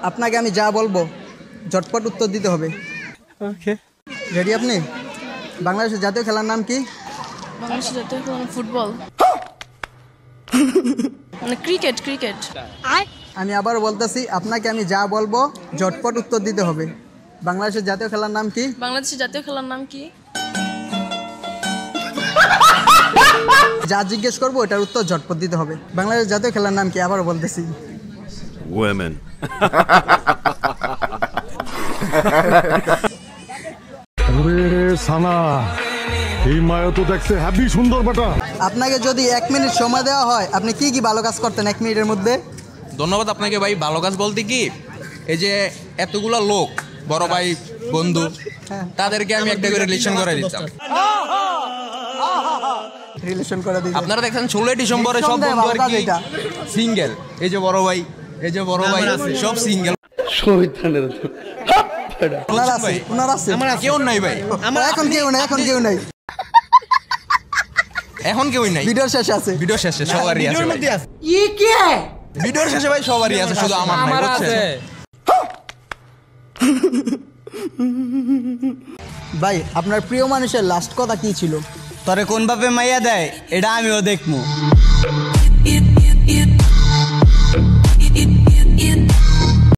আপনাকে আমি যা বলবো ঝটপট উত্তর দিতে হবে। ওকে, রেডি আপনি? বাংলাদেশের জাতীয় খেলার নাম কি? বাংলাদেশের জাতীয় খেলা ফুটবল, মানে ক্রিকেট। ক্রিকেট। আমি আবার বলতেছি, আপনাকে আমি যা বলবো ঝটপট উত্তর দিতে হবে। বাংলাদেশের জাতীয় খেলার নাম কি? বাংলাদেশের জাতীয় খেলার নাম কি? যা জিজ্ঞেস করবো এটার উত্তর ঝটপট দিতে হবে। বাংলাদেশের জাতীয় খেলার নাম কি? আবার বলতেছি। Women. সানা এই মায়া তো দেখতে হ্যাপি সুন্দর বেটা। আপনাকে যদি 1 মিনিট সময় দেওয়া হয় আপনি কি কি ভালো কাজ করতেন 1 মিনিটের মধ্যে? ধন্যবাদ আপনাকে ভাই। ভালো কাজ বলতে কি, এই যে এতগুলা লোক, বড় ভাই বন্ধু, তাদেরকে আমি একটা করে রিলেশন করে দিতাম। রিলেশন করে দিই। আপনারা দেখেন 16 ডিসেম্বরে সব বন্ধু আর কি সিঙ্গেল। এই যে বড় ভাই, এই যে বড় ভাই সব সিঙ্গেল। ওনার আছে কেউ নাই ভাই, এখন কেউ নাই, এখন কেউ নাই, এখন কেউই নাই। ভিডিওর শেষে আছে। ভিডিওর শেষে সবারই আছে ভাই। ভিডিওর শেষে ভাই সবারই আছে, শুধু আমার নাই, বুঝছেন? ভাই আপনার প্রিয় মানুষের লাস্ট কথা কি ছিল? তোরে কোন ভাবে মাইয়া দেয় এটা আমিও দেখবো।